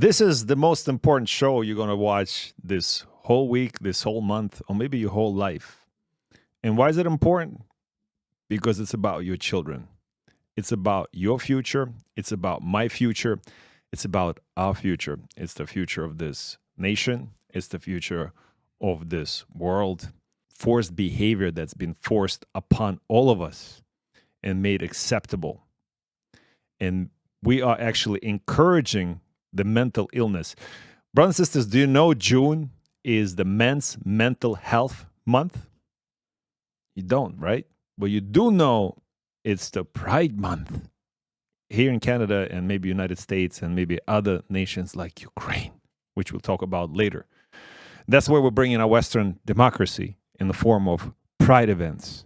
This is the most important show you're going to watch this whole week, this whole month, or maybe your whole life. And why is it important? Because it's about your children. It's about your future. It's about my future. It's about our future. It's the future of this nation. It's the future of this world. Forced behavior that's been forced upon all of us and made acceptable. And we are actually encouraging the mental illness. Brothers and sisters, do you know June is the Men's Mental Health Month? You don't, right? But you do know it's the Pride Month here in Canada and maybe United States and maybe other nations like Ukraine, which we'll talk about later. That's where we're bringing our Western democracy in the form of Pride events.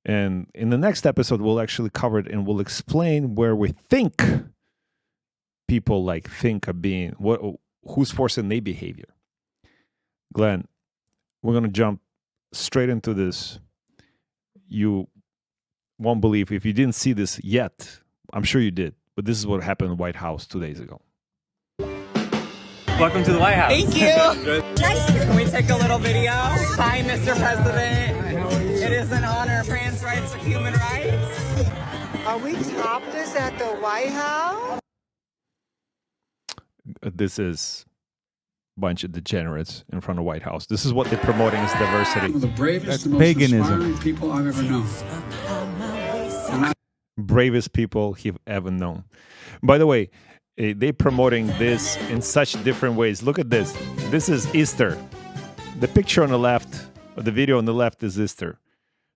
And in the next episode, we'll actually cover it and we'll explain where we think people think are being, who's forcing their behavior. Glenn, we're going to jump straight into this. You won't believe, if you didn't see this yet, I'm sure you did, but this is what happened in the White House 2 days ago. Welcome to the White House. Thank you. Can we take a little video? Hi, Mr. President. It is an honor. Trans rights are human rights. Are we topless at the White House? This is a bunch of degenerates in front of the White House. This is what they're promoting as diversity. One of the bravest, That's the most inspiring people I've ever known. Bravest people he've ever known. By the way, they're promoting this in such different ways. Look at this. This is Easter. The picture on the left, or the video on the left is Easter.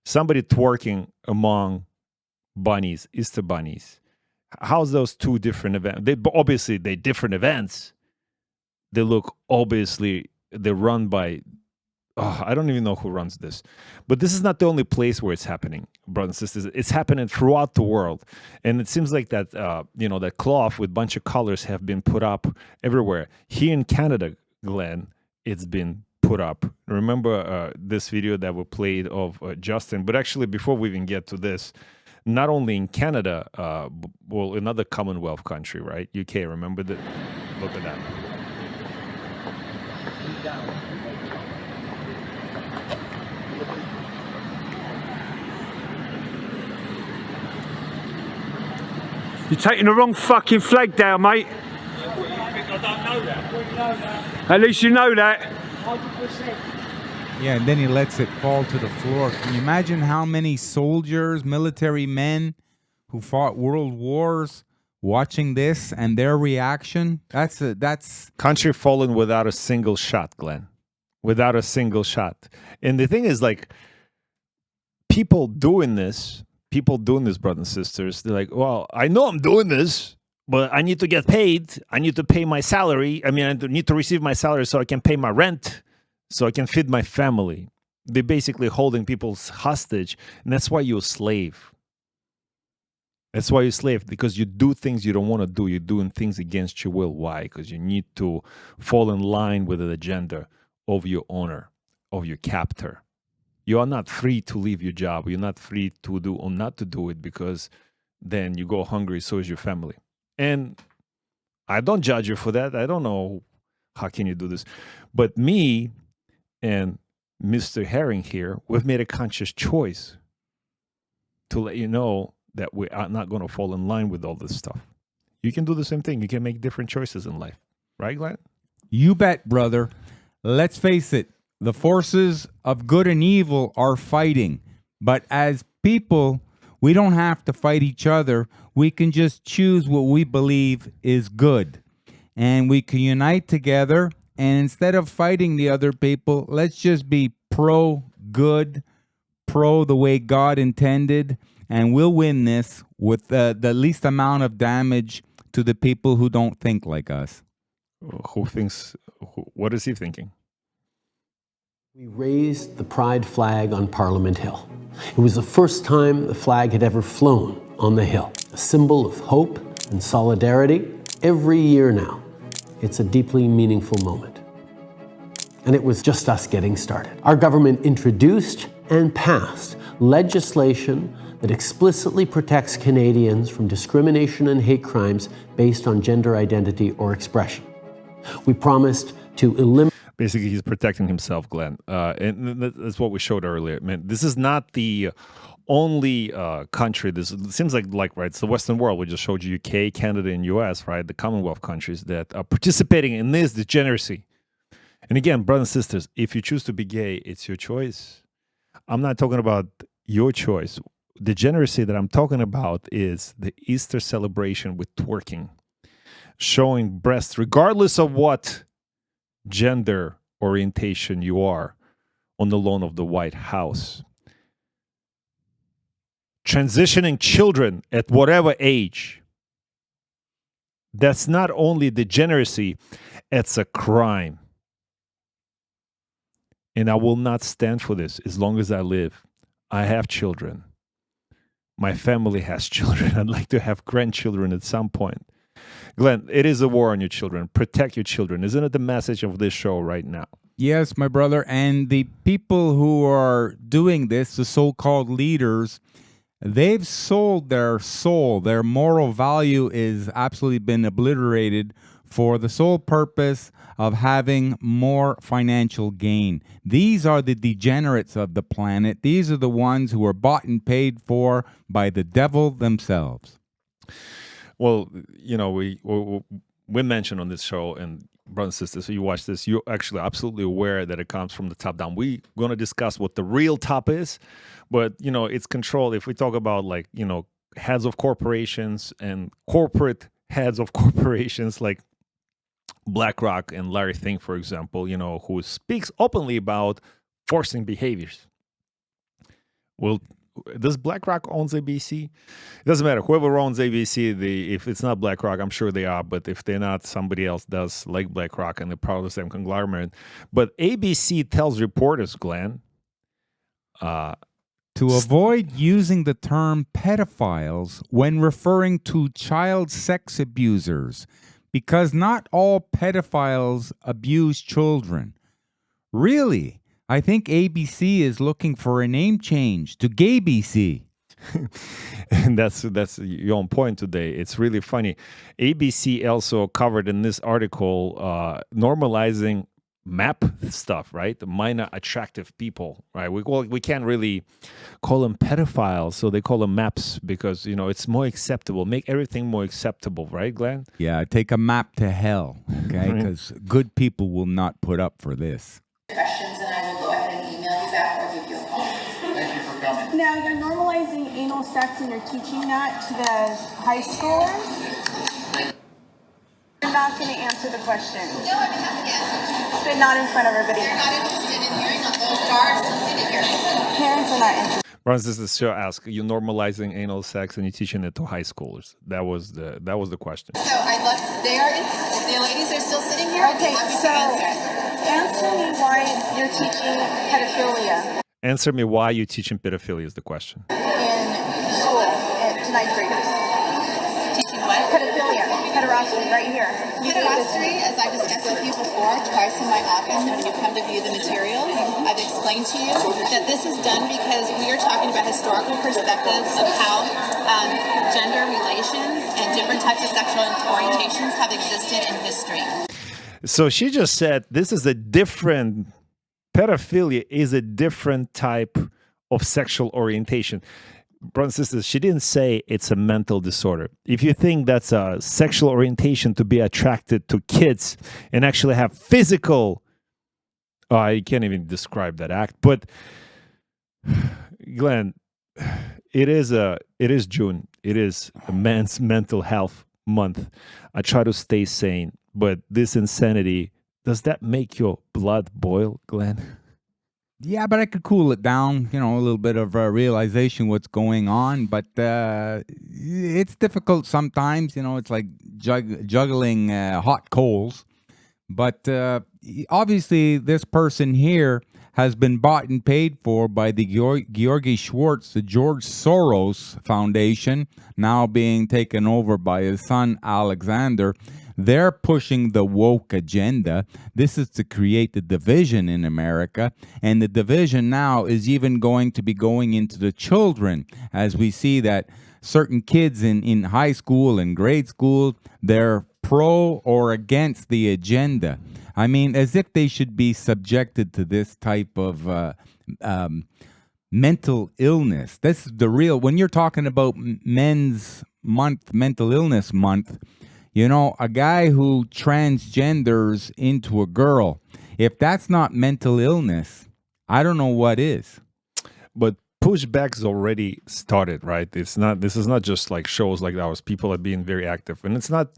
Somebody twerking among bunnies, Easter bunnies. How's those two different events? Obviously, they're different events. They look, obviously, they're run by, I don't even know who runs this. But this is not the only place where it's happening, brothers and sisters. It's happening throughout the world. And it seems like that, that cloth with a bunch of colors have been put up everywhere. Here in Canada, Glenn, it's been put up. Remember this video that we played of Justin? But actually, before we even get to this, not only in Canada, well, another Commonwealth country, right? UK, remember that? Look at that. You're taking the wrong fucking flag down, mate. I don't know that. At least you know that. 100%. Yeah, and then he lets it fall to the floor. Can you imagine how many soldiers, military men who fought world wars watching this and their reaction? That's country fallen without a single shot, Glenn. Without a single shot. And the thing is, people doing this, brothers and sisters, they're like, well, I know I'm doing this, but I need to get paid. I need to pay my salary. I need to receive my salary so I can pay my rent, so I can feed my family. They're basically holding people hostage, and that's why you're a slave. That's why you're a slave, because you do things you don't want to do. You're doing things against your will. Why? Because you need to fall in line with the agenda of your owner, of your captor. You are not free to leave your job. You're not free to do or not to do it, because then you go hungry, so is your family. And I don't judge you for that. I don't know how can you do this. But me and Mr. Herring here, we've made a conscious choice to let you know that we are not going to fall in line with all this stuff. You can do the same thing. You can make different choices in life. Right, Glenn? You bet, brother. Let's face it. The forces of good and evil are fighting. But as people, we don't have to fight each other. We can just choose what we believe is good. And we can unite together. And instead of fighting the other people, let's just be pro-good, pro the way God intended. And we'll win this with the least amount of damage to the people who don't think like us. What is he thinking? We raised the pride flag on Parliament Hill. It was the first time the flag had ever flown on the hill, a symbol of hope and solidarity. Every year now, it's a deeply meaningful moment. And it was just us getting started. Our government introduced and passed legislation that explicitly protects Canadians from discrimination and hate crimes based on gender identity or expression. We promised to eliminate. Basically, he's protecting himself, Glenn. And that's what we showed earlier. Man, this is not the only country. This it seems like right. It's the Western world. We just showed you UK, Canada, and US, right? The Commonwealth countries that are participating in this degeneracy. And again, brothers and sisters, if you choose to be gay, it's your choice. I'm not talking about your choice. Degeneracy that I'm talking about is the Easter celebration with twerking, showing breasts, regardless of what gender orientation you are, on the lawn of the White House. Transitioning children at whatever age. That's not only degeneracy, it's a crime. And I will not stand for this as long as I live. I have children. My family has children. I'd like to have grandchildren at some point. Glenn, it is a war on your children. Protect your children. Isn't it the message of this show right now? Yes, my brother. And the people who are doing this, the so-called leaders, they've sold their soul. Their moral value is absolutely been obliterated for the sole purpose of having more financial gain. These are the degenerates of the planet. These are the ones who are bought and paid for by the devil themselves. Well, you know, we mentioned on this show, and brothers and sisters, so you watch this, you're actually absolutely aware that it comes from the top down. We're going to discuss what the real top is, but, you know, it's controlled. If we talk about, like, you know, heads of corporations and corporate heads of corporations like BlackRock and Larry Fink, for example, you know, who speaks openly about forcing behaviors. Well, does BlackRock owns ABC? It doesn't matter. Whoever owns ABC, if it's not BlackRock, I'm sure they are. But if they're not, somebody else does, like BlackRock, and they're part of the same conglomerate. But ABC tells reporters, Glenn, to avoid using the term pedophiles when referring to child sex abusers, because not all pedophiles abuse children. Really? I think ABC is looking for a name change to GayBC. And that's your own point today. It's really funny. ABC also covered in this article normalizing MAP stuff, right? The minor attractive people, right? We can't really call them pedophiles, so they call them MAPs because, you know, it's more acceptable. Make everything more acceptable, right, Glenn? Yeah, take a map to hell, okay? Because good people will not put up for this. Questions, and I will go ahead and email you back or give you a call. Thank you for coming. Now, you're normalizing anal sex and you're teaching that to the high schoolers? You're not going to answer the question. No, I'm happy to answer. But not in front of everybody. They're not interested in hearing on those stars and sitting here. Parents are not interested. Brothers and sisters, show ask, you're normalizing anal sex and you're teaching it to high schoolers. That was the question. So I'd love, if the ladies are still sitting here, Okay, so answer me why you're teaching pedophilia. Answer me why you're teaching pedophilia is the question. In school, to ninth graders. Teaching what? Pedophilia, pederasty, right here. Pederasty, as I discussed with you before, twice in my office when you come to view the materials, I've explained to you that this is done because we are talking about historical perspectives of how gender relations and different types of sexual orientations have existed in history. So she just said this is a different, pedophilia is a different type of sexual orientation. Brothers and sisters, she didn't say it's a mental disorder. If you think that's a sexual orientation to be attracted to kids and actually have physical, I can't even describe that act, but Glenn, it is June. It is a man's mental health month. I try to stay sane, but this insanity, does that make your blood boil, Glenn? Yeah, but I could cool it down, you know, a little bit of realization what's going on. But it's difficult sometimes, you know, it's like juggling hot coals. But obviously, this person here has been bought and paid for by the Georgi Schwartz, the George Soros Foundation, now being taken over by his son, Alexander. They're pushing the woke agenda. This is to create the division in America. And the division now is even going to be going into the children, as we see that certain kids in high school and grade school, they're pro or against the agenda. I mean, as if they should be subjected to this type of mental illness. This is the real, when you're talking about Men's Month, Mental Illness Month, you know, a guy who transgenders into a girl, if that's not mental illness, I don't know what is. But pushback's already started, right? This is not just like shows like ours. People are being very active, and it's not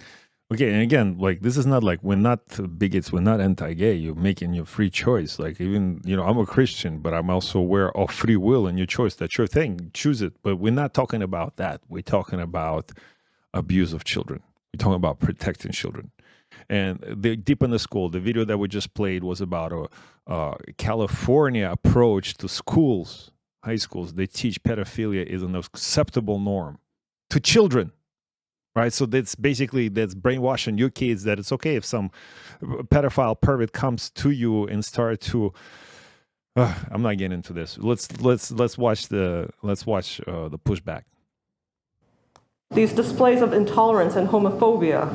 okay. And again, like, this is not like, we're not bigots, we're not anti-gay. You're making your free choice. Like, even, you know, I'm a Christian, but I'm also aware of free will and your choice. That's your thing. Choose it. But we're not talking about that. We're talking about abuse of children. We're talking about protecting children. And deep in the school, the video that we just played was about a California approach to schools. High schools, they teach pedophilia is an acceptable norm to children, right? So that's brainwashing your kids that it's okay if some pedophile pervert comes to you and start to. I'm not getting into this. Let's watch the pushback. These displays of intolerance and homophobia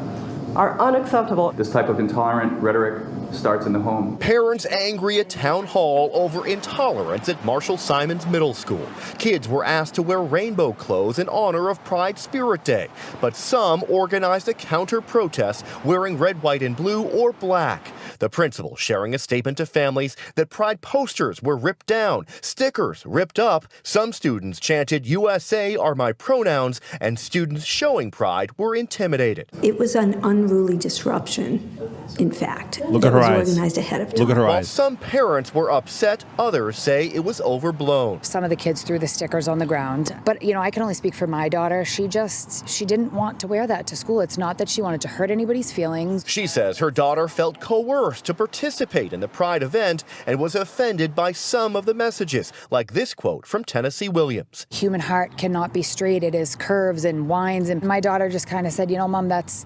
are unacceptable. This type of intolerant rhetoric starts in the home. Parents angry at town hall over intolerance at Marshall Simons Middle School. Kids were asked to wear rainbow clothes in honor of Pride Spirit Day, but some organized a counter-protest wearing red, white, and blue or black. The principal sharing a statement to families that Pride posters were ripped down, stickers ripped up. Some students chanted "USA are my pronouns," and students showing Pride were intimidated. It was an unruly disruption, in fact. Look at her eyes. Organized ahead of time. Look at her While eyes. some parents were upset, others say it was overblown. Some of the kids threw the stickers on the ground. But, you know, I can only speak for my daughter. She didn't want to wear that to school. It's not that she wanted to hurt anybody's feelings. She says her daughter felt coerced to participate in the Pride event and was offended by some of the messages, like this quote from Tennessee Williams. Human heart cannot be straight. It is curves and winds. And my daughter just kind of said, you know, Mom, that's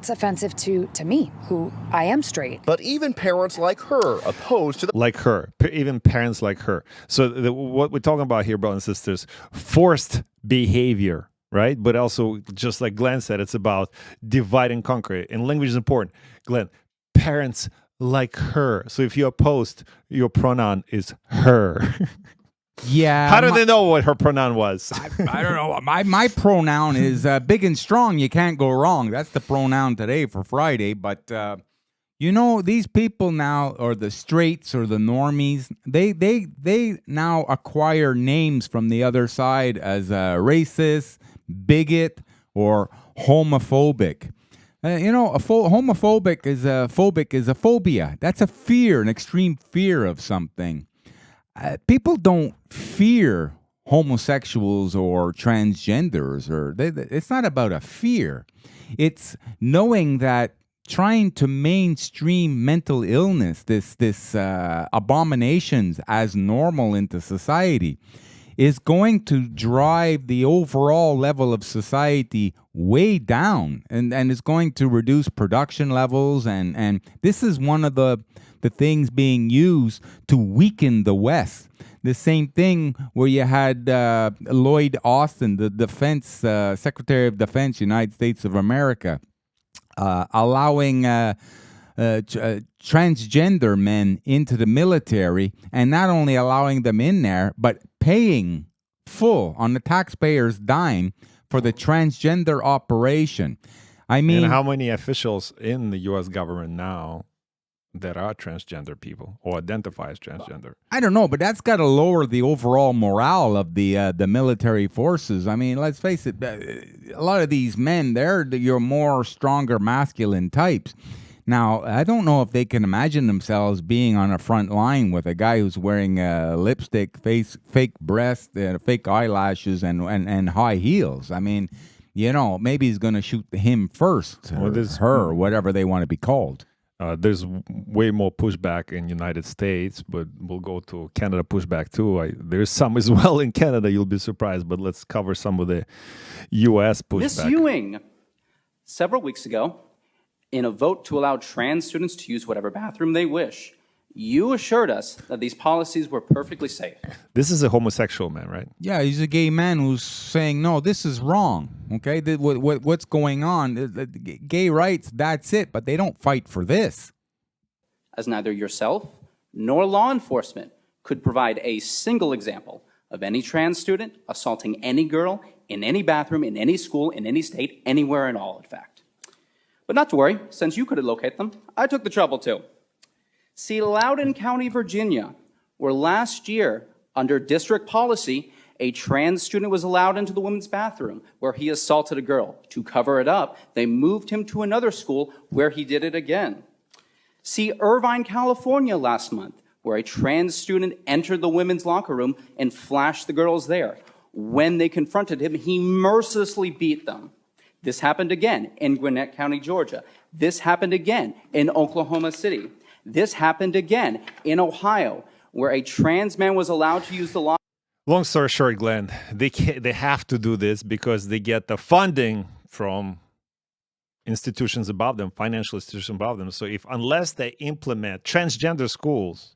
offensive to me, who I am straight. But even parents like her opposed to the... Like her. Even parents like her. So what we're talking about here, brothers and sisters, forced behavior, right? But also, just like Glenn said, it's about divide and conquer. And language is important. Glenn, parents like her. So if you're opposed, your pronoun is her. Yeah. How do they know what her pronoun was? I don't know. My pronoun is big and strong. You can't go wrong. That's the pronoun today for Friday. But, you know, these people now, or the straights or the normies, they now acquire names from the other side as racist, bigot, or homophobic. You know, homophobic is a phobia. That's a fear, an extreme fear of something. People don't fear homosexuals or transgenders, it's not about a fear. It's knowing that trying to mainstream mental illness, this abominations as normal into society, is going to drive the overall level of society way down, and is going to reduce production levels, and this is one of the things being used to weaken the West. The same thing where you had Lloyd Austin, the defense Secretary of Defense, United States of America, allowing transgender men into the military, and not only allowing them in there, but paying full on the taxpayer's dime for the transgender operation. I mean, and how many officials in the U.S. government now that are transgender people or identify as transgender? I don't know, but that's got to lower the overall morale of the military forces. I mean, let's face it, a lot of these men, they're your more stronger masculine types. Now, I don't know if they can imagine themselves being on a front line with a guy who's wearing lipstick, fake breasts, fake eyelashes, and high heels. I mean, you know, maybe he's going to shoot him first, or her, whatever they want to be called. There's way more pushback in United States, but we'll go to Canada pushback too. There's some as well in Canada, you'll be surprised, but let's cover some of the U.S. pushback. Miss Ewing, several weeks ago, in a vote to allow trans students to use whatever bathroom they wish, You assured us that these policies were perfectly safe. This is a homosexual man, right? Yeah, he's a gay man who's saying, no, this is wrong. Okay, what's going on? Gay rights, that's it. But they don't fight for this. As neither yourself nor law enforcement could provide a single example of any trans student assaulting any girl in any bathroom, in any school, in any state, anywhere at all, in fact. But not to worry, since you couldn't locate them, I took the trouble to. See, Loudoun County, Virginia, where last year, under district policy, a trans student was allowed into the women's bathroom where he assaulted a girl. To cover it up, they moved him to another school where he did it again. See, Irvine, California, last month, where a trans student entered the women's locker room and flashed the girls there. When they confronted him, he mercilessly beat them. This happened again in Gwinnett County, Georgia. This happened again in Oklahoma City. This happened again in Ohio, where a trans man was allowed to use the law. Long story short, Glenn, they have to do this because they get the funding from institutions above them, financial institutions above them. So unless they implement transgender schools,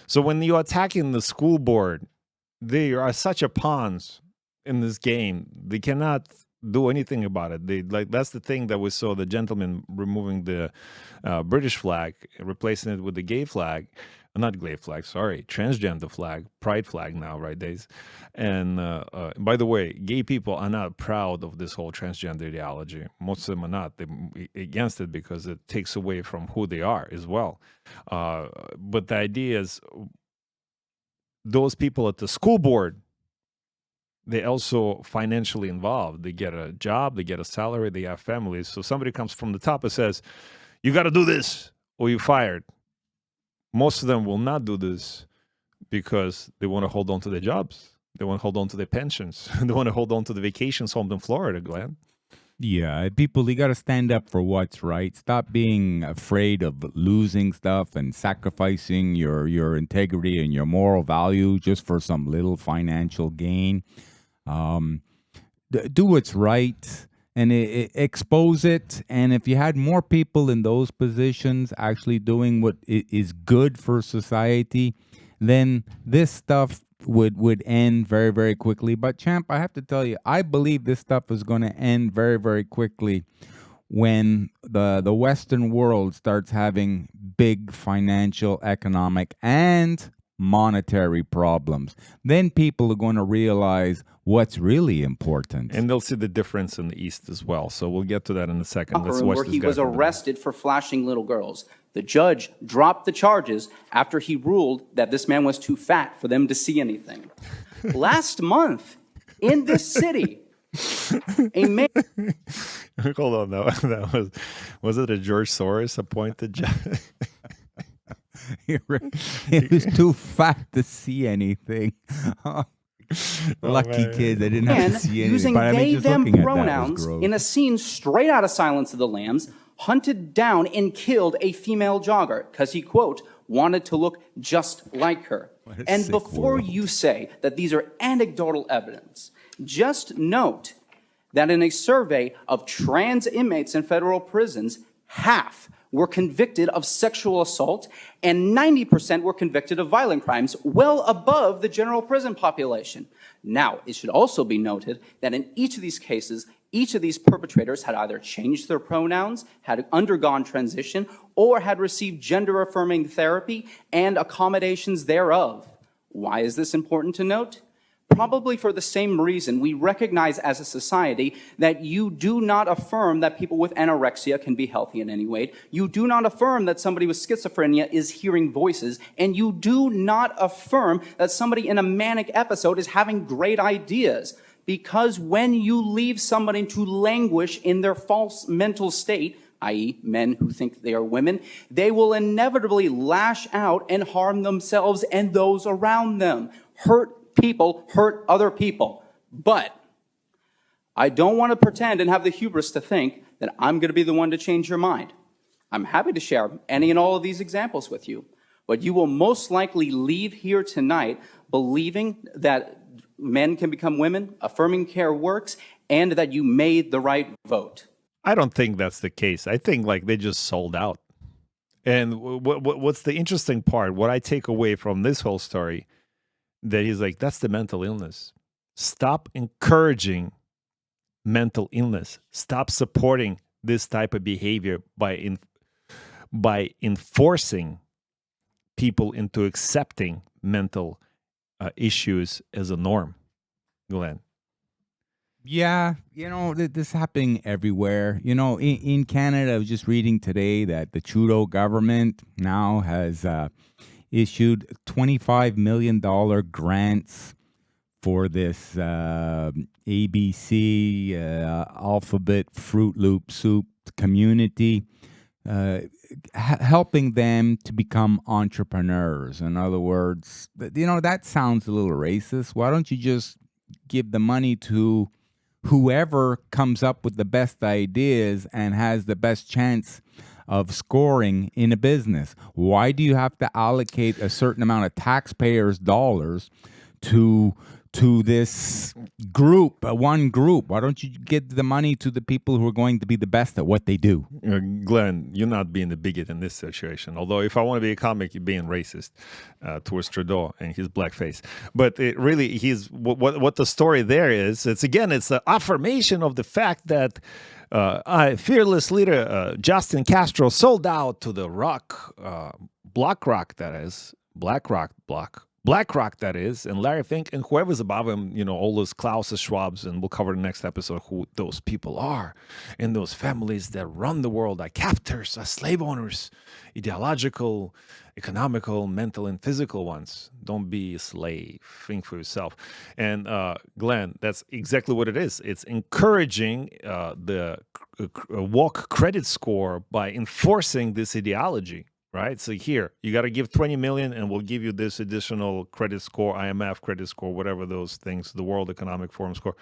so when you're attacking the school board, they are such a pawns in this game. They cannot do anything about it. That's the thing that we saw the gentleman removing the British flag, replacing it with the gay flag. Not gay flag, sorry, transgender flag, pride flag now, right, Days? And by the way, gay people are not proud of this whole transgender ideology. Most of them are not. They're against it because it takes away from who they are as well. But the idea is those people at the school board, they're also financially involved. They get a job, they get a salary, they have families. So somebody comes from the top and says, you got to do this or you're fired. Most of them will not do this because they want to hold on to their jobs. They want to hold on to their pensions. They want to hold on to the vacations home in Florida, Glenn. Yeah, people, you got to stand up for what's right. Stop being afraid of losing stuff and sacrificing your integrity and your moral value just for some little financial gain. Do what's right and expose it. And if you had more people in those positions actually doing what is good for society, then this stuff would end very, very quickly. But Champ, I have to tell you, I believe this stuff is going to end very, very quickly when the Western world starts having big financial, economic, and monetary problems. Then people are going to realize what's really important. And they'll see the difference in the East as well. So we'll get to that in a second. Let's watch where this he guy was from the- arrested for flashing little girls. The judge dropped the charges after he ruled that this man was too fat for them to see anything. Last month, in this city, a man... Hold on, that was it a George Soros appointed judge? He was too fat to see anything. Lucky kid, they didn't have to see anything. Using But I mean, they, just them looking at that was pronouns gross. in a scene straight out of Silence of the Lambs, hunted down and killed a female jogger because he, quote, wanted to look just like her. And before you say that these are anecdotal evidence, just note that in a survey of trans inmates in federal prisons, half were convicted of sexual assault and 90% were convicted of violent crimes, well above the general prison population. Now, it should also be noted that in each of these cases, each of these perpetrators had either changed their pronouns, had undergone transition, or had received gender-affirming therapy and accommodations thereof. Why is this important to note? Probably for the same reason we recognize as a society that you do not affirm that people with anorexia can be healthy in any way. You do not affirm that somebody with schizophrenia is hearing voices. And you do not affirm that somebody in a manic episode is having great ideas. Because when you leave somebody to languish in their false mental state, i.e. men who think they are women, they will inevitably lash out and harm themselves and those around them. Hurt people hurt other people. But I don't want to pretend and have the hubris to think that I'm going to be the one to change your mind. I'm happy to share any and all of these examples with you. But you will most likely leave here tonight believing that men can become women, affirming care works, and that you made the right vote. I don't think that's the case. I think like they just sold out. And what's the interesting part? What I take away from this whole story, that he's like, that's the mental illness. Stop encouraging mental illness. Stop supporting this type of behavior by enforcing people into accepting mental issues as a norm. Glenn. Yeah, this is happening everywhere. In Canada, I was just reading today that the Trudeau government now has issued $25 million grants for this ABC alphabet Fruit Loop soup community, helping them to become entrepreneurs. In other words, that sounds a little racist. Why don't you just give the money to whoever comes up with the best ideas and has the best chance of scoring in a business? Why do you have to allocate a certain amount of taxpayers' dollars to this group, one group? Why don't you give the money to the people who are going to be the best at what they do? Glenn, you're not being the bigot in this situation. Although if I want to be a comic, you're being racist towards Trudeau and his blackface. But it really, what the story there is, it's the affirmation of the fact that fearless leader Justin Castro sold out to the BlackRock, that is, and Larry Fink, and whoever's above him, all those Klaus Schwabs, and we'll cover the next episode who those people are, and those families that run the world are captors, are slave owners, ideological, economical, mental, and physical ones. Don't be a slave. Think for yourself. And Glenn, that's exactly what it is. It's encouraging the walk credit score by enforcing this ideology. Right? So here, you got to give 20 million and we'll give you this additional credit score, IMF credit score, whatever those things, the World Economic Forum score.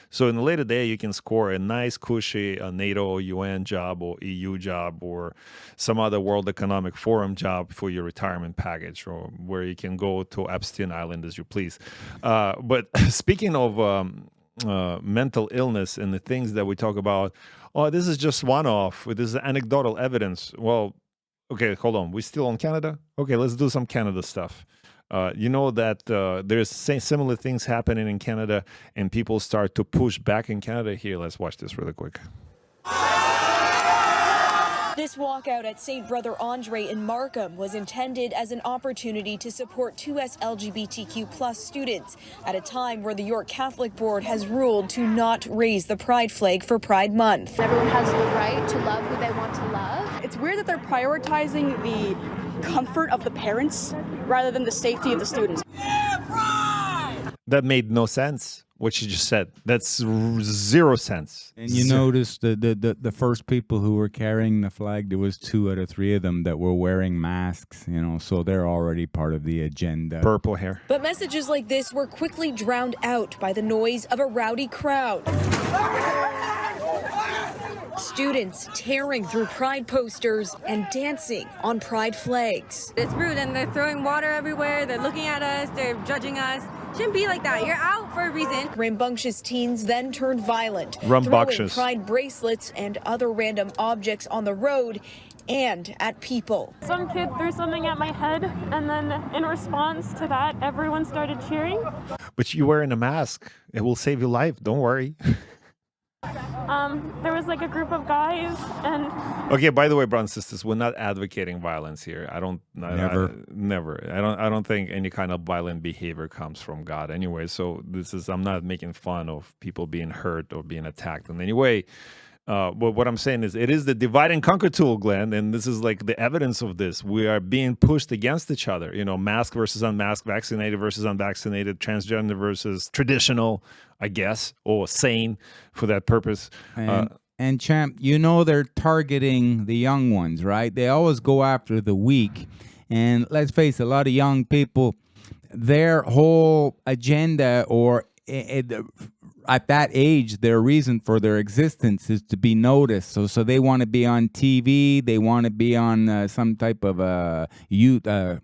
So in the later day, you can score a nice, cushy NATO or UN job or EU job or some other World Economic Forum job for your retirement package, or where you can go to Epstein Island as you please. But speaking of mental illness and the things that we talk about, this is just one-off. This is anecdotal evidence. Well, okay, hold on. We still on Canada? Okay, let's do some Canada stuff. That there's similar things happening in Canada, and people start to push back in Canada. Here, let's watch this really quick. This walkout at St. Brother Andre in Markham was intended as an opportunity to support 2S LGBTQ+ students at a time where the York Catholic Board has ruled to not raise the pride flag for Pride Month. Everyone has the right to love who they want to love. It's weird that they're prioritizing the comfort of the parents rather than the safety of the students. That made no sense. What you just said. That's zero sense. And you notice the first people who were carrying the flag, there was 2 out of 3 of them that were wearing masks, so they're already part of the agenda. Purple hair. But messages like this were quickly drowned out by the noise of a rowdy crowd. Students tearing through pride posters and dancing on pride flags. It's rude, and they're throwing water everywhere. They're looking at us. They're judging us. Shouldn't be like that. You're out for a reason. Rambunctious teens then turned violent, throwing pride bracelets and other random objects on the road and at people. Some kid threw something at my head, and then in response to that, everyone started cheering. But you're wearing a mask. It will save your life. Don't worry. There was like a group of guys, and okay. By the way, brothers and sisters, we're not advocating violence here. Never. I don't think any kind of violent behavior comes from God anyway. So I'm not making fun of people being hurt or being attacked in any way. But what I'm saying is, it is the divide and conquer tool, Glenn, and this is like the evidence of this. We are being pushed against each other. Mask versus unmasked, vaccinated versus unvaccinated, transgender versus traditional, I guess, or sane for that purpose. And Champ, they're targeting the young ones, right? They always go after the weak. And let's face it, a lot of young people, their whole agenda at that age, their reason for their existence is to be noticed. So they want to be on TV. They want to be on some type of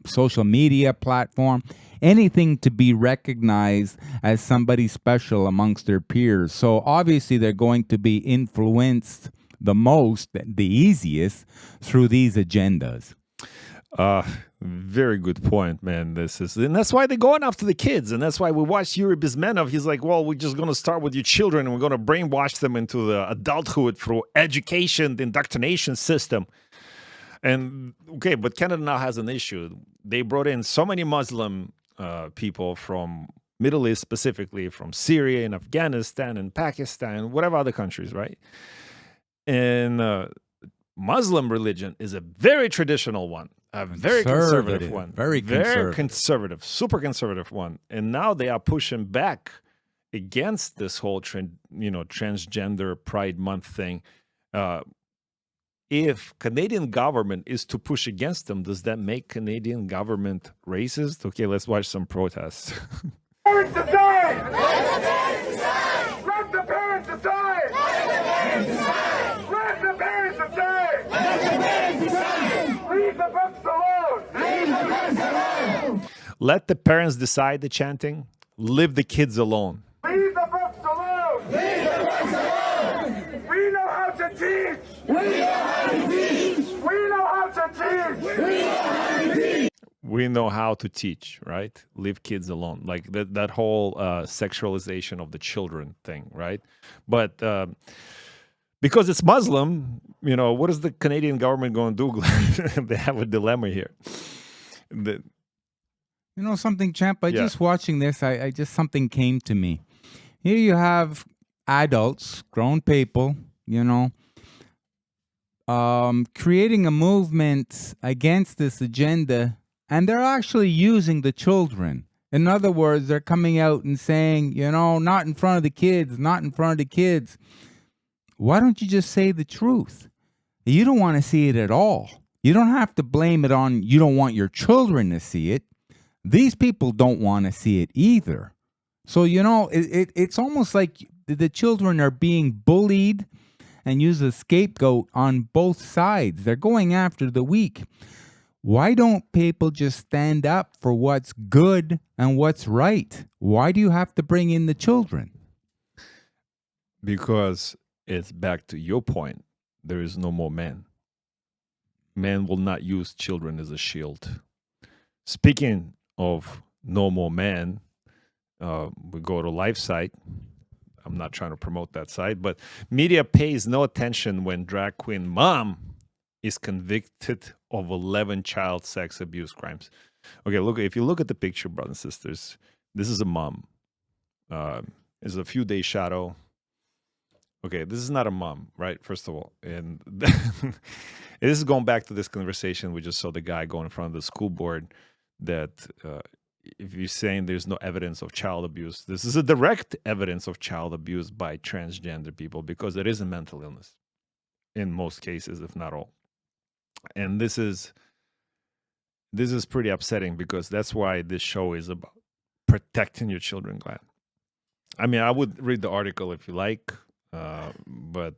social media platform. Anything to be recognized as somebody special amongst their peers. So obviously they're going to be influenced the most, the easiest, through these agendas. Very good point, man. And that's why they're going after the kids, and that's why we watched Yuri Bezmenov. He's like, well, we're just going to start with your children, and we're going to brainwash them into the adulthood through education, the indoctrination system. And okay, but Canada now has an issue. They brought in so many Muslim people from Middle East, specifically from Syria and Afghanistan and Pakistan, whatever other countries, right? And Muslim religion is a very traditional one, a very conservative one, very conservative, super conservative one. And now they are pushing back against this whole transgender Pride Month thing. If Canadian government is to push against them, does that make Canadian government racist? Okay, let's watch some protests. Parents decide! Let the parents decide! Let the parents decide! Leave the books alone! Let the parents decide, the chanting. Leave the kids alone. Leave the books alone! Leave the books alone! We know how to teach! We know how to teach! We know how to teach! We know how to teach! We know how to teach, right? Leave kids alone. Like that whole sexualization of the children thing, right? But because it's Muslim, what is the Canadian government going to do? They have a dilemma here. Something, champ? Just watching this, I just something came to me. Here you have adults, grown people, creating a movement against this agenda, and they're actually using the children. In other words, they're coming out and saying, not in front of the kids, not in front of the kids. Why don't you just say the truth? You don't want to see it at all. You don't have to blame it on you don't want your children to see it. These people don't want to see it either. So, it's almost like the children are being bullied and use a scapegoat on both sides. They're going after the weak. Why don't people just stand up for what's good and what's right? Why do you have to bring in the children? Because it's back to your point. There is no more men. Men will not use children as a shield. Speaking of no more men, we go to Life site. I'm not trying to promote that site, but media pays no attention when drag queen mom is convicted of 11 child sex abuse crimes. Okay, look, if you look at the picture, brothers and sisters, this is a mom. It's a few days shadow. Okay, this is not a mom, right? First of all. And this is going back to this conversation we just saw the guy go in front of the school board that if you're saying there's no evidence of child abuse, this is a direct evidence of child abuse by transgender people because it is a mental illness in most cases, if not all. And this is pretty upsetting because that's why this show is about protecting your children, Glenn. I mean, I would read the article if you like, but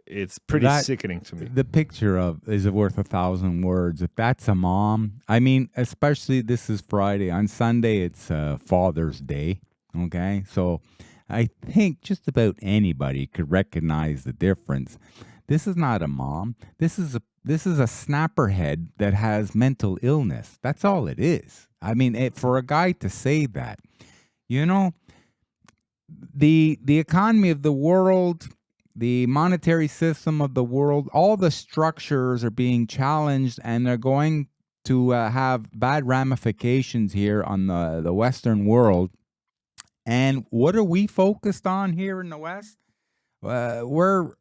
it's pretty sickening to me. The picture of is worth 1,000 words. If that's a mom, I mean, especially this is Friday. On Sunday, it's Father's Day. Okay, so I think just about anybody could recognize the difference. This is not a mom. This is a snapperhead that has mental illness. That's all it is. I mean, for a guy to say that, the economy of the world, the monetary system of the world, all the structures are being challenged, and they're going to have bad ramifications here on the Western world. And what are we focused on here in the West? We're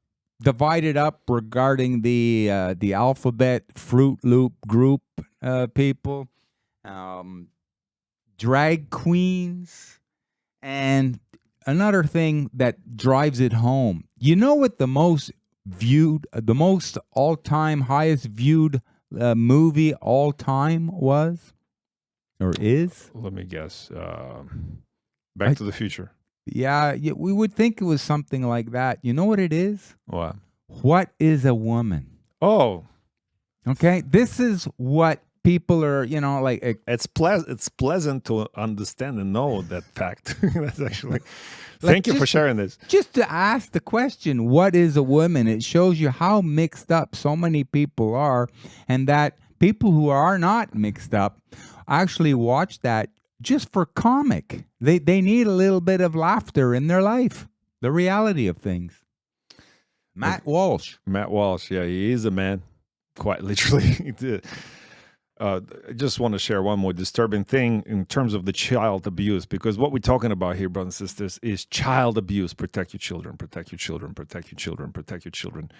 divided up regarding the alphabet Fruit Loop group people, drag queens, and another thing that drives it home. You know what the most all-time highest viewed movie all time was or is? Let me guess. Back to the Future. Yeah, we would think it was something like that. You know what it is? What? What is a woman? Oh. Okay, this is what people are, it's pleasant to understand and know that fact. That's actually thank you for sharing this. Just to ask the question, what is a woman? It shows you how mixed up so many people are, and that people who are not mixed up actually watch that just for comic. They need a little bit of laughter in their life. The reality of things. Matt Walsh. Matt Walsh, yeah, he is a man, quite literally. I just want to share one more disturbing thing in terms of the child abuse, because what we're talking about here, brothers and sisters, is child abuse. Protect your children, protect your children, protect your children, protect your children.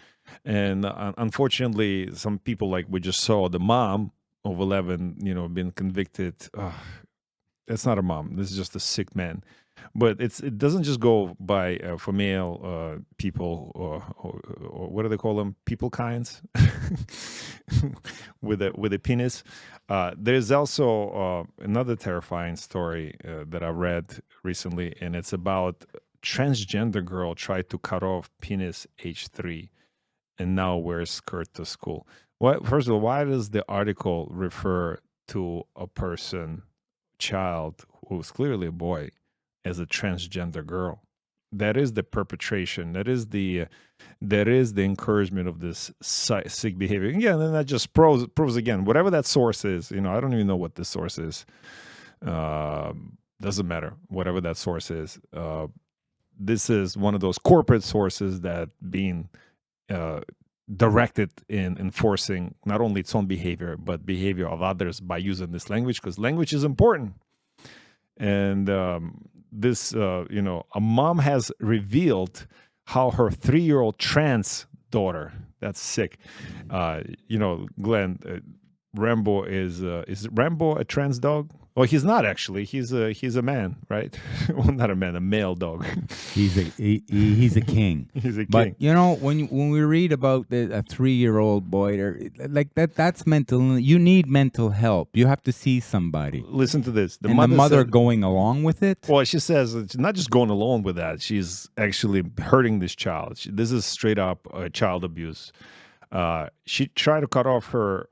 And unfortunately, some people, like we just saw, the mom of 11, been convicted. It's not a mom. This is just a sick man. But it doesn't just go by for male people or what do they call them? People kinds with a penis. There's also another terrifying story that I read recently, and it's about transgender girl tried to cut off penis age 3 and now wears skirt to school. First of all, why does the article refer to a child who's clearly a boy as a transgender girl? That is the perpetration. That is the encouragement of this sick behavior. And yeah, and then that just proves again, whatever that source is. I don't even know what the source is. Doesn't matter. Whatever that source is, this is one of those corporate sources that being directed in enforcing not only its own behavior but behavior of others by using this language, because language is important. And this, a mom has revealed how her 3-year-old trans daughter, that's sick. Glenn, Rambo is Rambo a trans dog? Well, he's not actually. He's a man, right? Well, not a man, a male dog. He's a king. He's a king. But when we read about a 3-year-old boy, like that's mental. You need mental help. You have to see somebody. Listen to this. The mother going along with it. Well, she says it's not just going along with that. She's actually hurting this child. This is straight up child abuse. She tried to cut off her,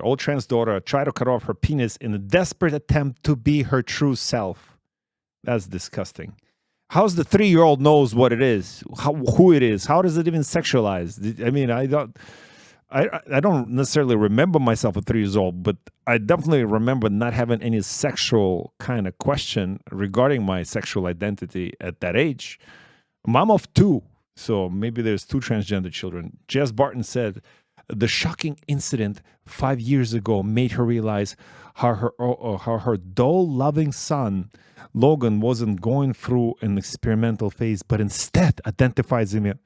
old trans daughter tried to cut off her penis in a desperate attempt to be her true self. That's disgusting. How's the 3-year-old knows what it is, who it is? How does it even sexualize? I mean, I don't necessarily remember myself at 3 years old, but I definitely remember not having any sexual kind of question regarding my sexual identity at that age. Mom of 2. So maybe there's 2 transgender children. Jess Barton said the shocking incident 5 years ago made her realize how her doll-loving son, Logan, wasn't going through an experimental phase, but instead identifies him.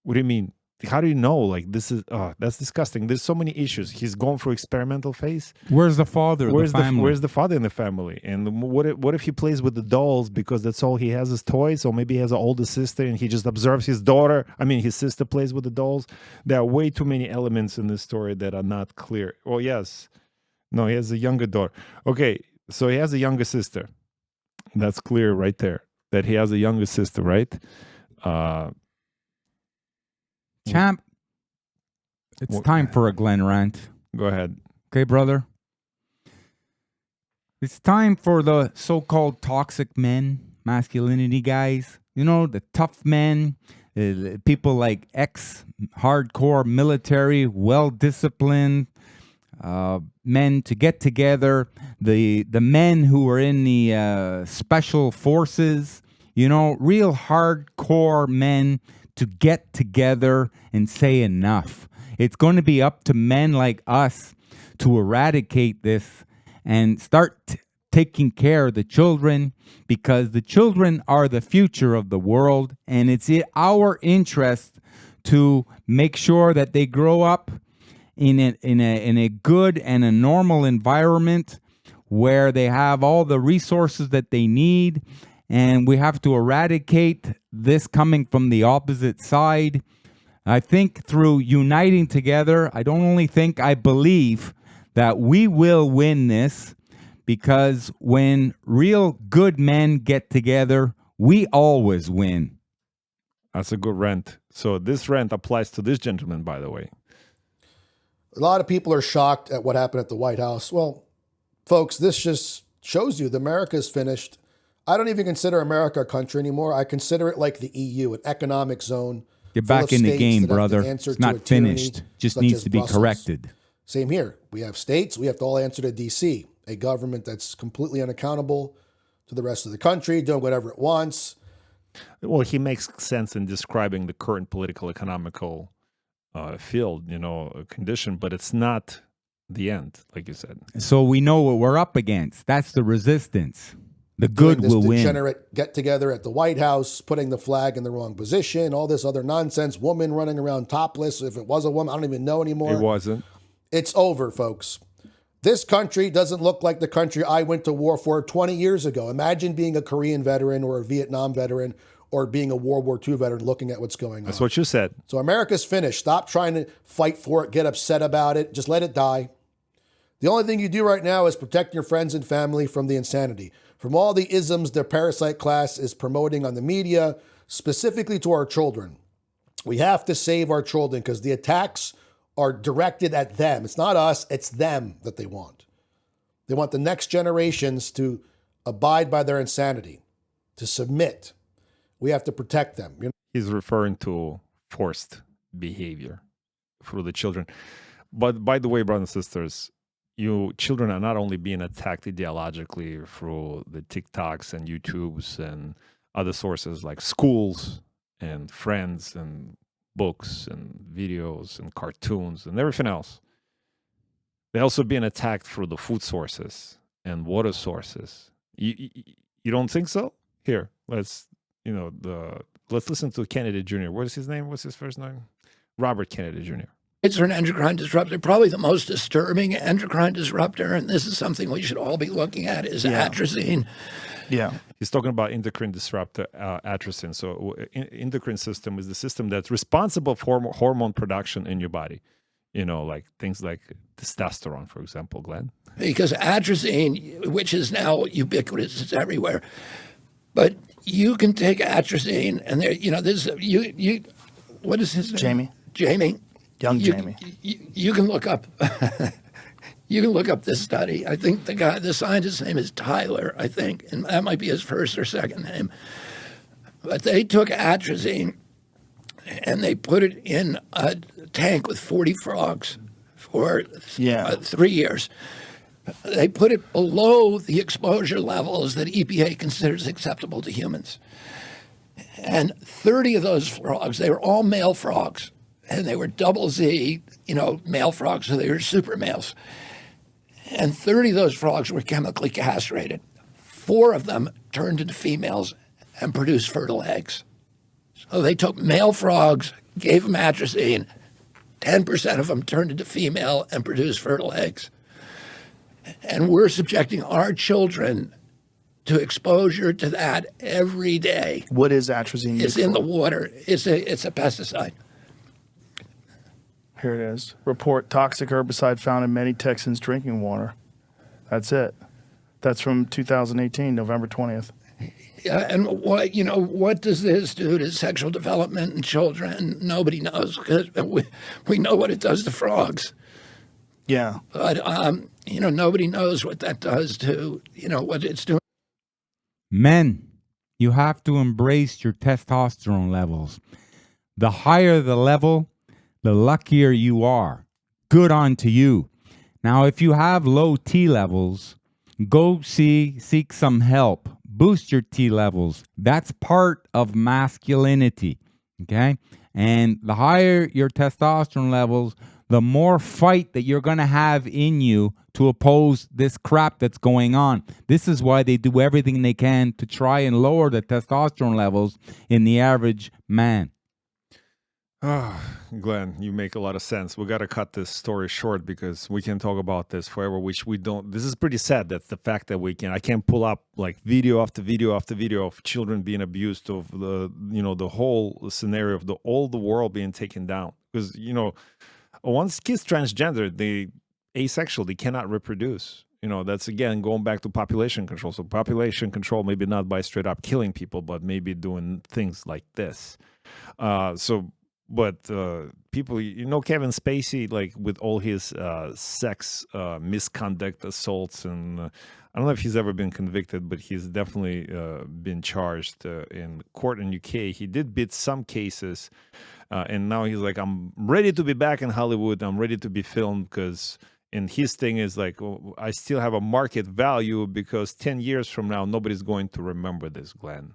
What do you mean? How do you know? Like, this is that's disgusting. There's so many issues. He's going through experimental phase. Where's the father? Where's the father in the family? And what if he plays with the dolls because that's all he has is toys? Or maybe he has an older sister and he just observes his sister plays with the dolls. There are way too many elements in this story that are not clear. Oh yes, no, he has a younger daughter. Okay, so he has a younger sister. That's clear right there. That he has a younger sister, right? Champ, it's time for a Glenn rant. Go ahead. Okay, brother? It's time for the so-called toxic men, masculinity guys. The tough men, people like ex-hardcore military, well-disciplined men to get together. The men who are in the special forces, real hardcore men to get together and say enough. It's going to be up to men like us to eradicate this and start taking care of the children, because the children are the future of the world, and it's our interest to make sure that they grow up in a good and a normal environment where they have all the resources that they need. And we have to eradicate this coming from the opposite side. I think through uniting together, I don't only think, I believe that we will win this, because when real good men get together, we always win. That's a good rant. So this rant applies to this gentleman, by the way. A lot of people are shocked at what happened at the White House. Well, folks, this just shows you that America is finished. I don't even consider America a country anymore. I consider it like the EU, an economic zone. Get back in the game, brother. It's not finished. Just needs to be corrected. Same here. We have states. We have to all answer to D.C., a government that's completely unaccountable to the rest of the country, doing whatever it wants. Well, he makes sense in describing the current political, economical field, condition, but it's not the end, like you said. So we know what we're up against. That's the resistance. The good will win. Degenerate get-together at the White House, putting the flag in the wrong position, all this other nonsense, woman running around topless. If it was a woman, I don't even know anymore. It wasn't. It's over, folks. This country doesn't look like the country I went to war for 20 years ago. Imagine being a Korean veteran or a Vietnam veteran or being a World War II veteran looking at what's going on. That's what you said. So America's finished. Stop trying to fight for it, get upset about it. Just let it die. The only thing you do right now is protect your friends and family from the insanity, from all the isms their parasite class is promoting on the media, specifically to our children. We have to save our children because the attacks are directed at them. It's not us, it's them that they want. They want the next generations to abide by their insanity, to submit. We have to protect them. He's referring to forced behavior through the children. But by the way, brothers and sisters, you children are not only being attacked ideologically through the TikToks and YouTubes and other sources like schools and friends and books and videos and cartoons and everything else. They're also being attacked through the food sources and water sources. You don't think so? Here, let's listen to Kennedy Jr. What is his name? What's his first name? Robert Kennedy Jr. It's an endocrine disruptor, probably the most disturbing endocrine disruptor, and this is something we should all be looking at, is atrazine. Yeah. He's talking about endocrine disruptor, atrazine. So endocrine system is the system that's responsible for hormone production in your body. Like things like testosterone, for example, Glenn. Because atrazine, which is now ubiquitous, it's everywhere. But you can take atrazine, and there, this, what is his name? Jamie. Young Jamie. You can look up. You can look up this study. I think the scientist's name is Tyler, I think, and that might be his first or second name. But they took atrazine and they put it in a tank with 40 frogs for 3 years. They put it below the exposure levels that EPA considers acceptable to humans. And 30 of those frogs, they were all male frogs, and they were double Z, male frogs, so they were super males. And 30 of those frogs were chemically castrated. 4 of them turned into females and produced fertile eggs. So they took male frogs, gave them atrazine, 10% of them turned into female and produced fertile eggs. And we're subjecting our children to exposure to that every day. What is atrazine? It's in the water. It's a pesticide. Here it is. Report toxic herbicide found in many Texans' drinking water. That's it. That's from 2018, November 20th. Yeah, and what does this do to sexual development in children? Nobody knows, because we know what it does to frogs. Yeah. But nobody knows what that does to what it's doing. Men, you have to embrace your testosterone levels. The higher the level, the luckier you are. Good on to you. Now, if you have low T levels, go seek some help. Boost your T levels. That's part of masculinity, okay? And the higher your testosterone levels, the more fight that you're going to have in you to oppose this crap that's going on. This is why they do everything they can to try and lower the testosterone levels in the average man. Glenn, you make a lot of sense. We got to cut this story short because we can talk about this forever, which we don't. This is pretty sad. That's the fact that I can't pull up like video after video after video of children being abused, of the whole scenario of all the world being taken down. Because, once kids transgender, they asexual, they cannot reproduce. That's again going back to population control. So population control, maybe not by straight up killing people, but maybe doing things like this. So but people, Kevin Spacey, like with all his sex misconduct assaults, and I don't know if he's ever been convicted, but he's definitely been charged in court in UK. He did beat some cases, and now he's like, I'm ready to be back in Hollywood. I'm ready to be filmed because. And his thing is like, I still have a market value because 10 years from now, nobody's going to remember this, Glenn.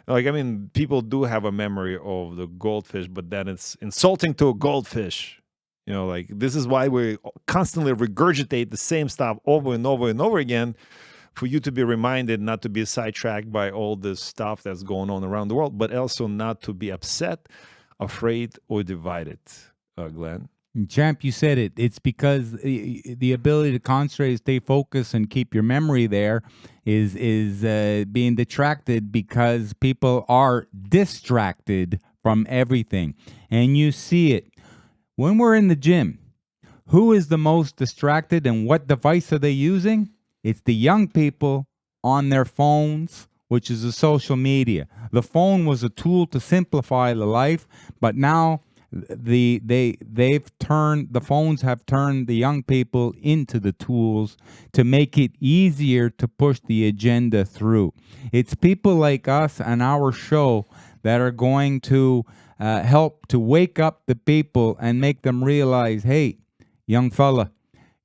Like, I mean, people do have a memory of the goldfish, but then it's insulting to a goldfish. Like, this is why we constantly regurgitate the same stuff over and over and over again for you to be reminded not to be sidetracked by all this stuff that's going on around the world, but also not to be upset, afraid, or divided, Glenn. Champ, you said it. It's because the ability to concentrate, stay focused, and keep your memory there is being detracted because people are distracted from everything. And you see it. When we're in the gym, who is the most distracted and what device are they using? It's the young people on their phones, which is the social media. The phone was a tool to simplify the life, but now the phones have turned the young people into the tools to make it easier to push the agenda through. It's people like us and our show that are going to help to wake up the people and make them realize, hey, young fella,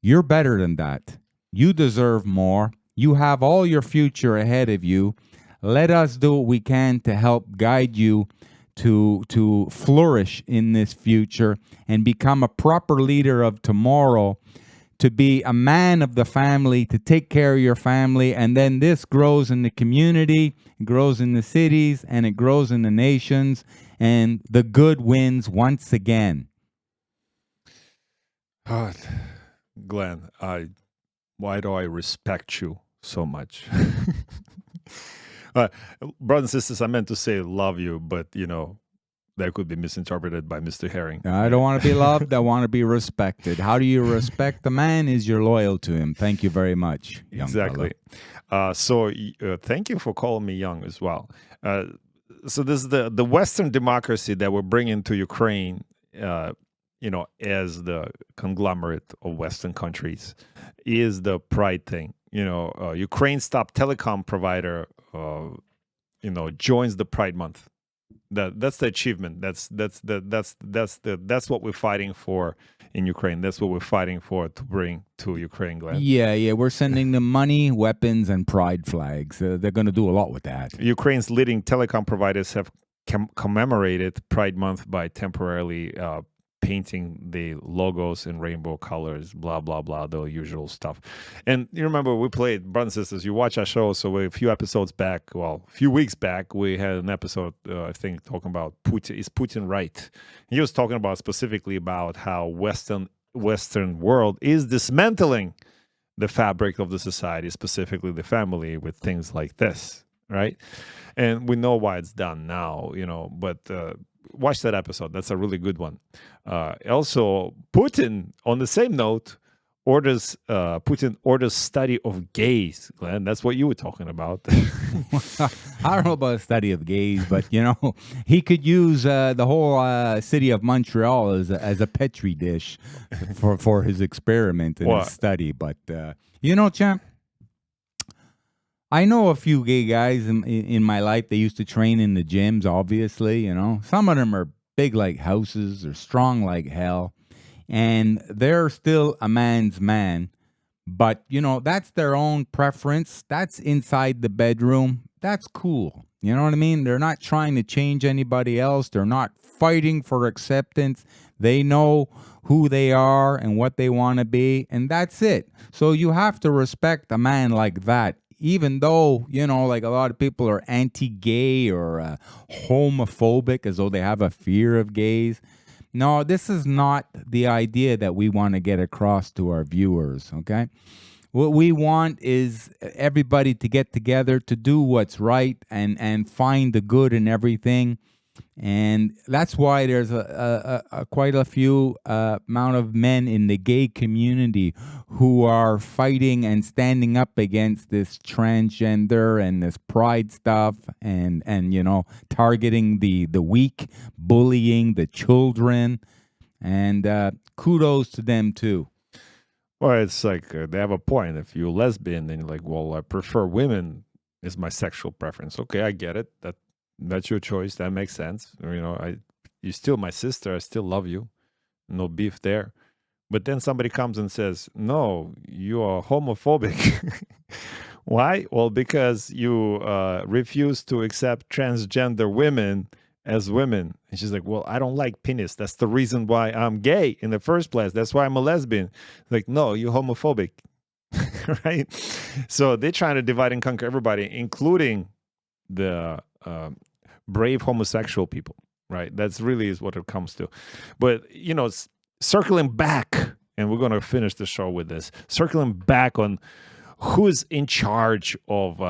you're better than that. You deserve more. You have all your future ahead of you. Let us do what we can to help guide you to flourish in this future and become a proper leader of tomorrow, to be a man of the family, to take care of your family, and then this grows in the community, it grows in the cities, and it grows in the nations, and the good wins once again. God, Glenn, why do I respect you so much? Brothers and sisters, I meant to say love you, but that could be misinterpreted by Mr. Herring. I don't want to be loved. I want to be respected. How do you respect the man? Is you're loyal to him. Thank you very much, young Exactly. So thank you for calling me young as well. So this is the Western democracy that we're bringing to Ukraine, as the conglomerate of Western countries, is the pride thing. Ukraine's top telecom provider joins the Pride Month. That's the achievement. That's what we're fighting for in Ukraine. That's what we're fighting for to bring to Ukraine, Glenn. Yeah. We're sending them money, weapons, and pride flags. They're going to do a lot with that. Ukraine's leading telecom providers have commemorated Pride Month by temporarily painting the logos in rainbow colors, blah, blah, blah, the usual stuff. And you remember we played, brothers and sisters, you watch our show, so a few weeks back, we had an episode, I think, talking about Putin. Is Putin right? He was talking about specifically about how Western world is dismantling the fabric of the society, specifically the family, with things like this, right? And we know why it's done now, but watch that episode. That's a really good one. Also, Putin, on the same note, orders study of gays. Glenn, that's what you were talking about. I don't know about a study of gays, but he could use the whole city of Montreal as a petri dish for his experiment and his study. But champ, I know a few gay guys in my life. They used to train in the gyms, obviously, Some of them are big like houses or strong like hell. And they're still a man's man. But, that's their own preference. That's inside the bedroom. That's cool. You know what I mean? They're not trying to change anybody else. They're not fighting for acceptance. They know who they are and what they want to be. And that's it. So you have to respect a man like that. Even though, like a lot of people are anti-gay or homophobic, as though they have a fear of gays. No, this is not the idea that we want to get across to our viewers, okay? What we want is everybody to get together to do what's right and find the good in everything. And that's why there's a quite a few amount of men in the gay community who are fighting and standing up against this transgender and this pride stuff, and targeting the weak, bullying the children, and kudos to them too. Well, it's like they have a point. If you're lesbian, then you're like, well, I prefer women. Is my sexual preference. Okay, I get it. That's your choice. That makes sense. You're still my sister. I still love you. No beef there. But then somebody comes and says, no, you are homophobic. Why? Well, because you refuse to accept transgender women as women. And she's like, well, I don't like penis. That's the reason why I'm gay in the first place. That's why I'm a lesbian. Like, no, you're homophobic. Right? So they're trying to divide and conquer everybody, including the brave homosexual people, right? That's really is what it comes to. But, circling back, and we're going to finish the show with this, circling back on who's in charge of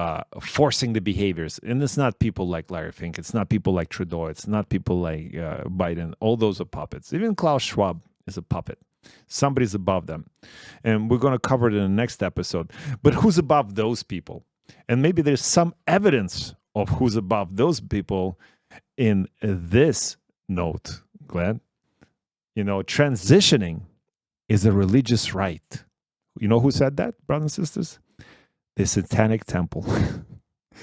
forcing the behaviors. And it's not people like Larry Fink. It's not people like Trudeau. It's not people like Biden. All those are puppets. Even Klaus Schwab is a puppet. Somebody's above them. And we're going to cover it in the next episode. But who's above those people? And maybe there's some evidence of who's above those people in this note, Glenn. Transitioning is a religious rite. You know who said that, brothers and sisters? The Satanic Temple.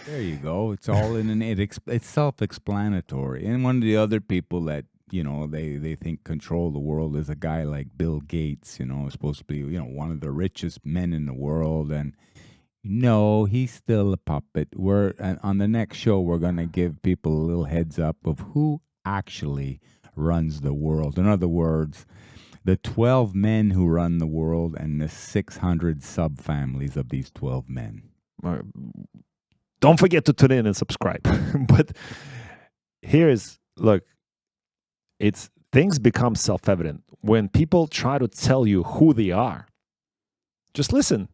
There you go. It's all it's self-explanatory. And one of the other people that, they think control the world is a guy like Bill Gates, supposed to be, one of the richest men in the world. And no, he's still a puppet. On the next show, we're going to give people a little heads up of who actually runs the world. In other words, the 12 men who run the world and the 600 subfamilies of these 12 men. Don't forget to tune in and subscribe. But look, things become self-evident when people try to tell you who they are. Just listen.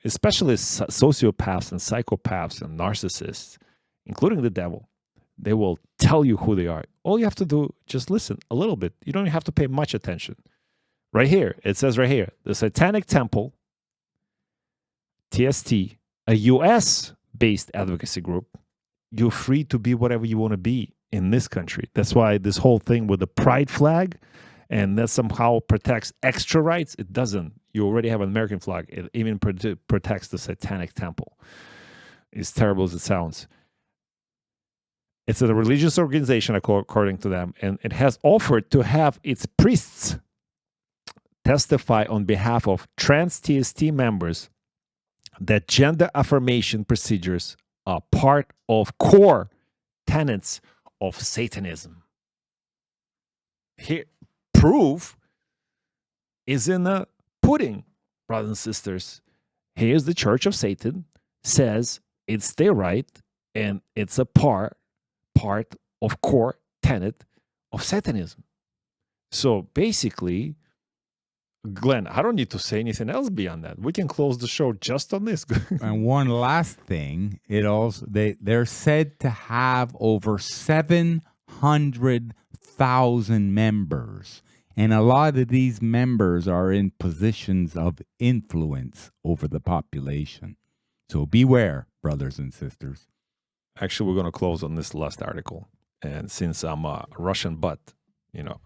Especially sociopaths and psychopaths and narcissists, including the devil, they will tell you who they are. All you have to do, just listen a little bit. You don't have to pay much attention. Right here, it says right here, the Satanic Temple, TST, a US-based advocacy group. You're free to be whatever you want to be in this country. That's why this whole thing with the pride flag, and that somehow protects extra rights, it doesn't. You already have an American flag. It even protects the Satanic Temple. As terrible as it sounds. It's a religious organization, according to them, and it has offered to have its priests testify on behalf of trans TST members that gender affirmation procedures are part of core tenets of Satanism. Here, proof is in the pudding, brothers and sisters. Here's the Church of Satan, says it's their right, and it's a part of core tenet of Satanism. So basically, Glenn, I don't need to say anything else beyond that. We can close the show just on this. And one last thing, they're said to have over 700,000 members. And a lot of these members are in positions of influence over the population. So beware, brothers and sisters. Actually, we're going to close on this last article. And since I'm a Russian butt,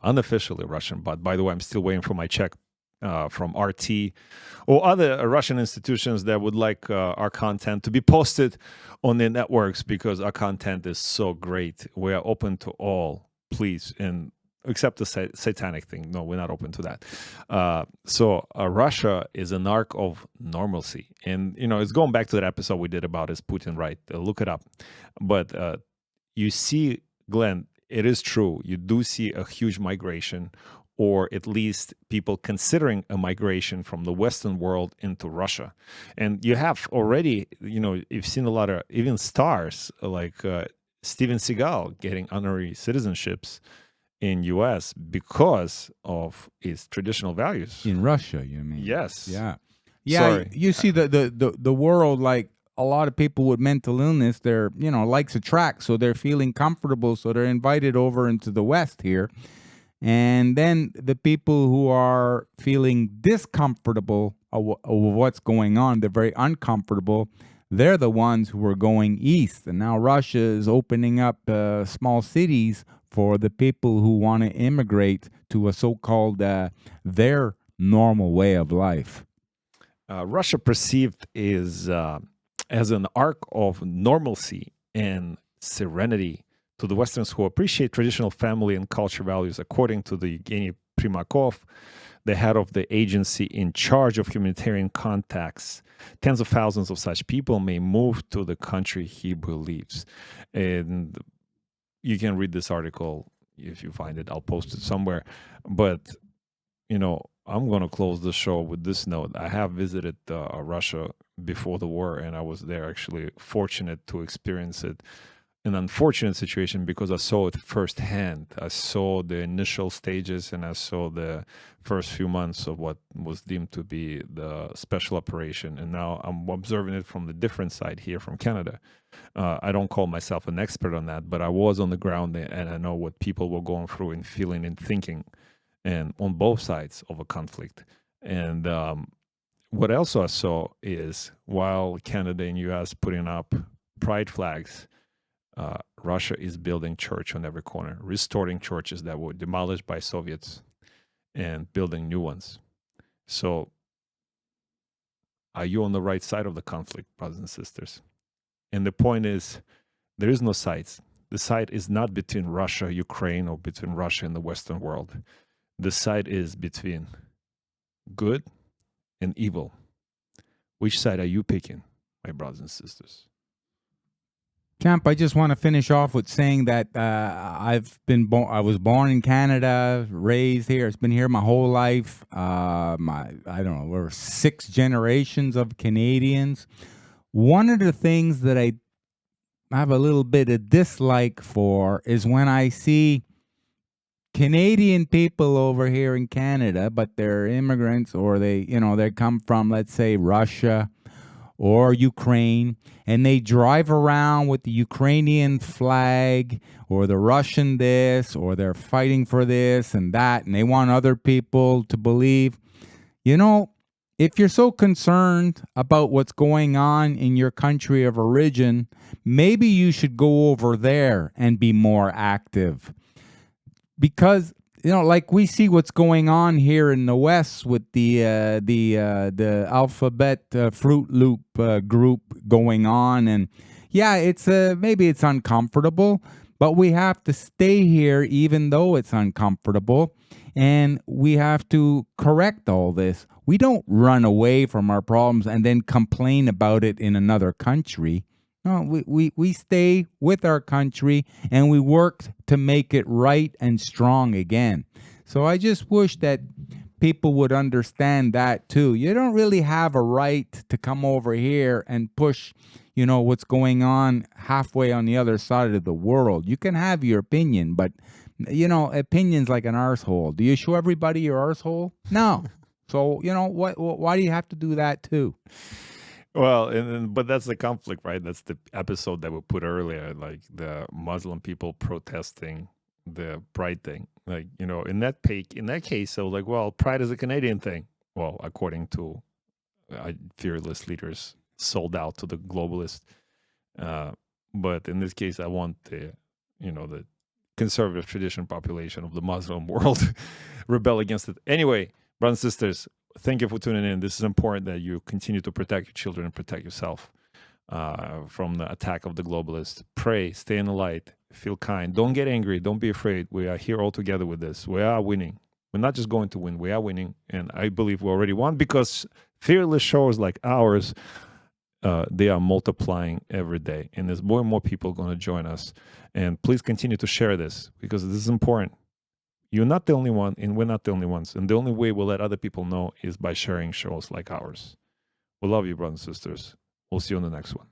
unofficially Russian butt, by the way, I'm still waiting for my check from RT or other Russian institutions that would like our content to be posted on their networks, because our content is so great. We are open to all, please, and except the satanic thing. No, we're not open to that. So Russia is an arc of normalcy. And, it's going back to that episode we did about is Putin right? Look it up. But you see, Glenn, it is true. You do see a huge migration, or at least people considering a migration from the Western world into Russia. And you have already, you've seen a lot of even stars like Steven Seagal getting honorary citizenships in U.S. because of its traditional values. In Russia, you mean? Yes. Yeah. Yeah. Sorry. You see the world, like a lot of people with mental illness, they're, likes attract. So they're feeling comfortable. So they're invited over into the West here. And then the people who are feeling discomfortable of what's going on, they're very uncomfortable. They're the ones who are going east. And now Russia is opening up small cities for the people who want to immigrate to a so-called their normal way of life. Russia perceived as an arc of normalcy and serenity to the Westerns who appreciate traditional family and culture values, according to the Evgeny Primakov, the head of the agency in charge of humanitarian contacts. Tens of thousands of such people may move to the country, he believes. And you can read this article if you find it. I'll post it somewhere. But, I'm going to close the show with this note. I have visited Russia before the war, and I was there actually fortunate to experience it. An unfortunate situation because I saw it firsthand. I saw the initial stages and I saw the first few months of what was deemed to be the special operation. And now I'm observing it from the different side here from Canada. I don't call myself an expert on that, but I was on the ground and I know what people were going through and feeling and thinking, and on both sides of a conflict. And what also I saw is while Canada and US putting up pride flags, Russia is building church on every corner, restoring churches that were demolished by Soviets and building new ones. So are you on the right side of the conflict, brothers and sisters? And the point is, there is no sides. The side is not between Russia, Ukraine, or between Russia and the Western world. The side is between good and evil. Which side are you picking, my brothers and sisters? Champ, I just want to finish off with saying that I was born in Canada, raised here. It's been here my whole life. We're 6 generations of Canadians. One of the things that I have a little bit of dislike for is when I see Canadian people over here in Canada, but they're immigrants or they come from, let's say, Russia or Ukraine, and they drive around with the Ukrainian flag or the Russian this, or they're fighting for this and that, and they want other people to believe. If you're so concerned about what's going on in your country of origin, maybe you should go over there and be more active. Because like we see what's going on here in the West with the Alphabet Fruit Loop group going on, and it's maybe it's uncomfortable, but we have to stay here even though it's uncomfortable, and we have to correct all this. We don't run away from our problems and then complain about it in another country. No, we stay with our country and we work to make it right and strong again. So I just wish that people would understand that too. You don't really have a right to come over here and push, what's going on halfway on the other side of the world. You can have your opinion, but, opinion's like an arsehole. Do you show everybody your arsehole? No. So, why do you have to do that too? Well, but that's the conflict, right? That's the episode that we put earlier, like the Muslim people protesting the pride thing. Like, in that case, so like, well, pride is a Canadian thing. Well, according to fearless leaders sold out to the globalists. But in this case, I want the conservative tradition population of the Muslim world rebel against it. Anyway, brothers and sisters, thank you for tuning in. This is important that you continue to protect your children and protect yourself from the attack of the globalists. Pray, stay in the light, feel kind. Don't get angry. Don't be afraid. We are here all together with this. We are winning. We're not just going to win. We are winning. And I believe we already won because fearless shows like ours, they are multiplying every day. And there's more and more people going to join us. And please continue to share this because this is important. You're not the only one, and we're not the only ones. And the only way we'll let other people know is by sharing shows like ours. We love you, brothers and sisters. We'll see you on the next one.